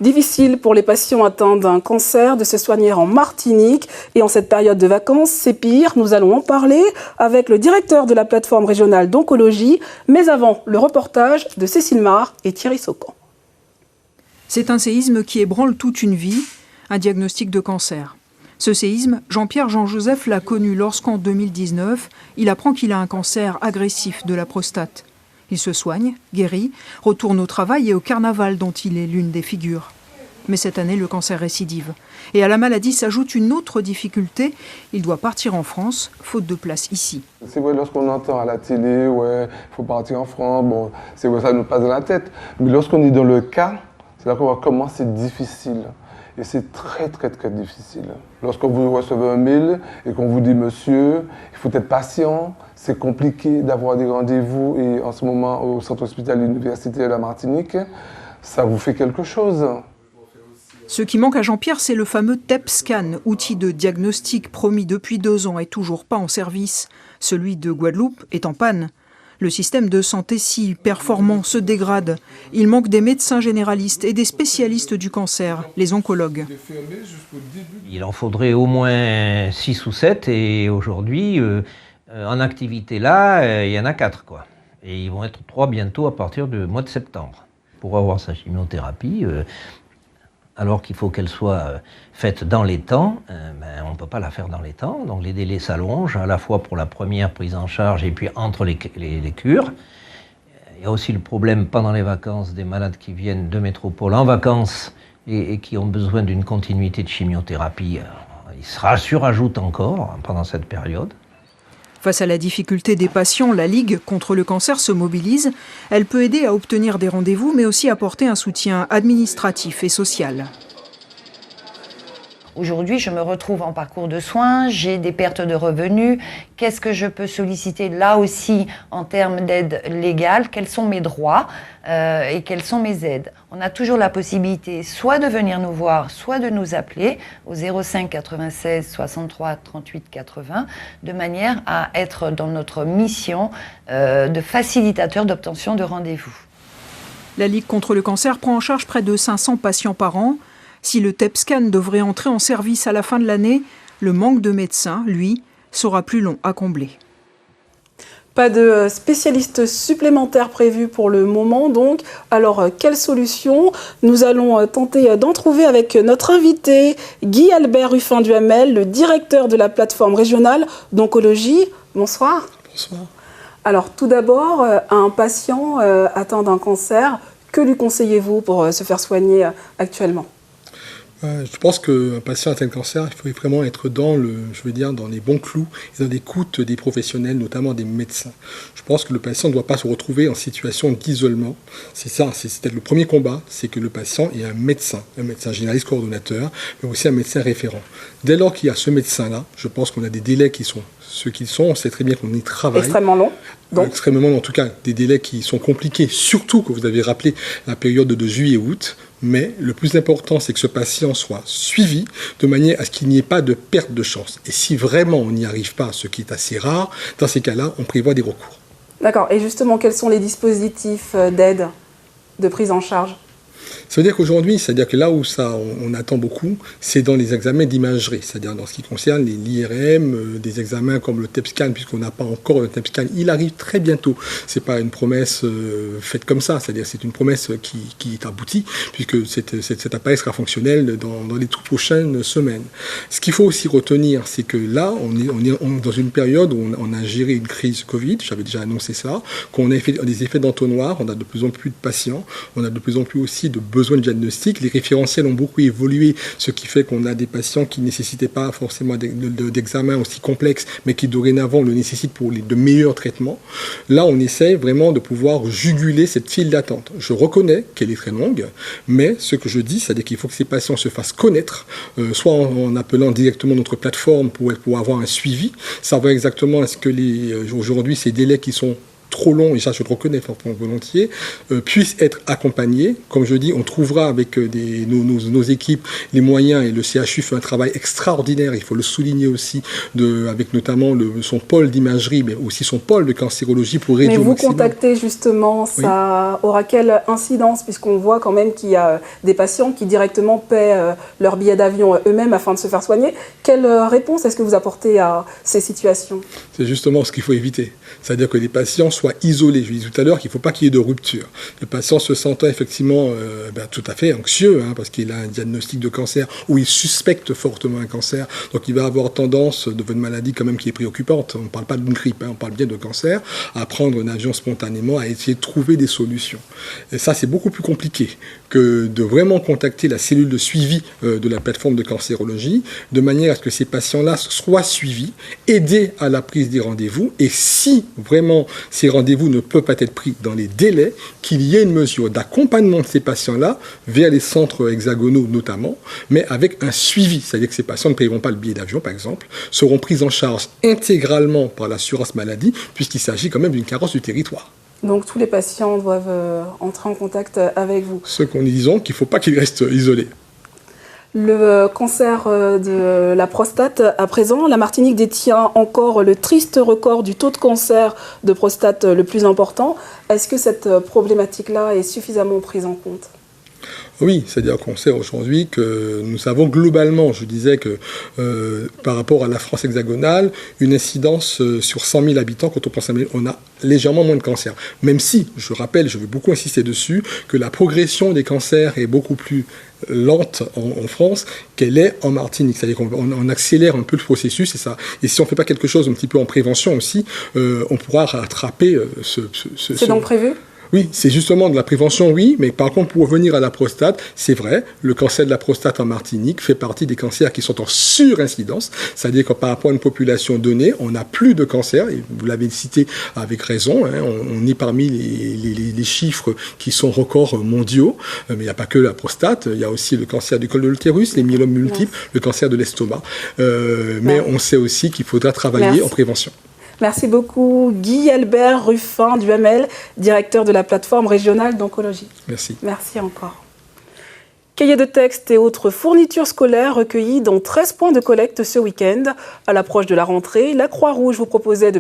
Difficile pour les patients atteints d'un cancer de se soigner en Martinique. Et en cette période de vacances, c'est pire. Nous allons en parler avec le directeur de la plateforme régionale d'oncologie. Mais avant, le reportage de Cécile Marr et Thierry Saucan. C'est un séisme qui ébranle toute une vie, un diagnostic de cancer. Ce séisme, Jean-Pierre Jean-Joseph l'a connu lorsqu'en 2019, il apprend qu'il a un cancer agressif de la prostate. Il se soigne, guérit, retourne au travail et au carnaval dont il est l'une des figures. Mais cette année, le cancer récidive. Et à la maladie s'ajoute une autre difficulté, il doit partir en France, faute de place ici. C'est vrai, lorsqu'on entend à la télé, ouais, il faut partir en France, bon, c'est vrai, ça nous passe dans la tête. Mais lorsqu'on est dans le cas, c'est là qu'on voit comment c'est difficile. Et c'est très, très, très difficile. Lorsque vous recevez un mail et qu'on vous dit, monsieur, il faut être patient, c'est compliqué d'avoir des rendez-vous. Et en ce moment, au centre hospitalier universitaire de la Martinique, ça vous fait quelque chose. Ce qui manque à Jean-Pierre, c'est le fameux TEP-scan, outil de diagnostic promis depuis 2 ans et toujours pas en service. Celui de Guadeloupe est en panne. Le système de santé si performant se dégrade. Il manque des médecins généralistes et des spécialistes du cancer, les oncologues. Il en faudrait au moins 6 ou 7 et aujourd'hui, en activité là, il y en a 4 quoi. Et ils vont être 3 bientôt à partir du mois de septembre. Pour avoir sa chimiothérapie, alors qu'il faut qu'elle soit faite dans les temps, on ne peut pas la faire dans les temps. Donc les délais s'allongent, à la fois pour la première prise en charge et puis entre les cures. Il y a aussi le problème pendant les vacances des malades qui viennent de métropole en vacances et qui ont besoin d'une continuité de chimiothérapie. Il se surajoute encore pendant cette période. Face à la difficulté des patients, la Ligue contre le cancer se mobilise. Elle peut aider à obtenir des rendez-vous, mais aussi apporter un soutien administratif et social. Aujourd'hui, je me retrouve en parcours de soins, j'ai des pertes de revenus. Qu'est-ce que je peux solliciter là aussi en termes d'aide légale? Quels sont mes droits et quelles sont mes aides? On a toujours la possibilité soit de venir nous voir, soit de nous appeler au 05 96 63 38 80, de manière à être dans notre mission de facilitateur d'obtention de rendez-vous. La Ligue contre le cancer prend en charge près de 500 patients par an. Si le TEP-scan devrait entrer en service à la fin de l'année, le manque de médecins, lui, sera plus long à combler. Pas de spécialistes supplémentaires prévus pour le moment, donc. Alors, quelle solution? Nous allons tenter d'en trouver avec notre invité, Guy-Albert Ruffin-Duhamel, le directeur de la plateforme régionale d'oncologie. Bonsoir. Bonsoir. Alors, tout d'abord, un patient atteint d'un cancer, que lui conseillez-vous pour se faire soigner actuellement? Je pense qu'un patient atteint de cancer, il faut vraiment être dans les bons clous et dans l'écoute des professionnels, notamment des médecins. Je pense que le patient ne doit pas se retrouver en situation d'isolement. C'est ça, c'est peut-être le premier combat, c'est que le patient ait un médecin généraliste coordonnateur, mais aussi un médecin référent. Dès lors qu'il y a ce médecin-là, je pense qu'on a des délais qui sont ceux qu'ils sont. On sait très bien qu'on y travaille. Extrêmement long. Donc. Extrêmement long, en tout cas, des délais qui sont compliqués, surtout que vous avez rappelé la période de juillet-août. Mais le plus important, c'est que ce patient soit suivi de manière à ce qu'il n'y ait pas de perte de chance. Et si vraiment on n'y arrive pas, ce qui est assez rare, dans ces cas-là, on prévoit des recours. D'accord. Et justement, quels sont les dispositifs d'aide, de prise en charge ? Ça veut dire qu'aujourd'hui, c'est-à-dire que là où on attend beaucoup, c'est dans les examens d'imagerie, c'est-à-dire dans ce qui concerne l'IRM, des examens comme le TEP-scan, puisqu'on n'a pas encore le TEP-scan. Il arrive très bientôt. C'est pas une promesse faite comme ça, c'est-à-dire c'est une promesse qui est aboutie, puisque cet appareil sera fonctionnel dans les toutes prochaines semaines. Ce qu'il faut aussi retenir, c'est que là, on est dans une période où on a géré une crise Covid, j'avais déjà annoncé ça, qu'on a fait des effets d'entonnoir, on a de plus en plus de patients, on a de plus en plus aussi de besoins de diagnostic. Les référentiels ont beaucoup évolué, ce qui fait qu'on a des patients qui ne nécessitaient pas forcément d'examens aussi complexes, mais qui dorénavant le nécessitent pour de meilleurs traitements. Là, on essaie vraiment de pouvoir juguler cette file d'attente. Je reconnais qu'elle est très longue, mais ce que je dis, c'est qu'il faut que ces patients se fassent connaître, soit en appelant directement notre plateforme pour avoir un suivi, savoir exactement est-ce que aujourd'hui ces délais qui sont trop long, et ça je le reconnais volontiers, puisse être accompagné. Comme je dis, on trouvera avec nos équipes les moyens, et le CHU fait un travail extraordinaire, il faut le souligner aussi, avec notamment son pôle d'imagerie, mais aussi son pôle de cancérologie pour réduire Mais au vous maximum. contactez justement, ça aura quelle incidence, puisqu'on voit quand même qu'il y a des patients qui directement paient leur billet d'avion eux-mêmes afin de se faire soigner. Quelle réponse est-ce que vous apportez à ces situations? C'est justement ce qu'il faut éviter. C'est-à-dire que les patients soient isolés. Je disais tout à l'heure qu'il ne faut pas qu'il y ait de rupture. Le patient se sentant effectivement tout à fait anxieux, parce qu'il a un diagnostic de cancer ou il suspecte fortement un cancer, donc il va avoir tendance, devant une maladie quand même qui est préoccupante, on ne parle pas d'une grippe, on parle bien de cancer, à prendre un avion spontanément, à essayer de trouver des solutions. Et ça, c'est beaucoup plus compliqué que de vraiment contacter la cellule de suivi de la plateforme de cancérologie, de manière à ce que ces patients-là soient suivis, aidés à la prise des rendez-vous, et si vraiment ces rendez-vous ne peuvent pas être pris dans les délais, qu'il y ait une mesure d'accompagnement de ces patients-là vers les centres hexagonaux notamment, mais avec un suivi, c'est-à-dire que ces patients ne paieront pas le billet d'avion par exemple, seront pris en charge intégralement par l'assurance maladie, puisqu'il s'agit quand même d'une carence du territoire. Donc tous les patients doivent entrer en contact avec vous. Ce qu'on disons qu'il ne faut pas qu'ils restent isolés. Le cancer de la prostate, à présent, la Martinique détient encore le triste record du taux de cancer de prostate le plus important. Est-ce que cette problématique-là est suffisamment prise en compte ? Oui, c'est-à-dire qu'on sait aujourd'hui que nous avons globalement, je disais que par rapport à la France hexagonale, une incidence sur 100 000 habitants, quand on pense à 100 000, on a légèrement moins de cancers. Même si, je rappelle, je vais beaucoup insister dessus, que la progression des cancers est beaucoup plus lente en France qu'elle est en Martinique. C'est-à-dire qu'on accélère un peu le processus, et ça. Et si on ne fait pas quelque chose un petit peu en prévention aussi, on pourra rattraper C'est donc prévu ? Oui, c'est justement de la prévention, oui, mais par contre, pour revenir à la prostate, c'est vrai, le cancer de la prostate en Martinique fait partie des cancers qui sont en surincidence, c'est-à-dire que par rapport à une population donnée, on n'a plus de cancer, et vous l'avez cité avec raison, on est parmi les chiffres qui sont records mondiaux, mais il n'y a pas que la prostate, il y a aussi le cancer du col de l'utérus, les myélomes multiples, le cancer de l'estomac, mais on sait aussi qu'il faudra travailler en prévention. Merci beaucoup Guy-Albert Ruffin du ML, directeur de la plateforme régionale d'oncologie. Merci. Merci encore. Cahiers de texte et autres fournitures scolaires recueillies dans 13 points de collecte ce week-end. À l'approche de la rentrée, la Croix-Rouge vous proposait de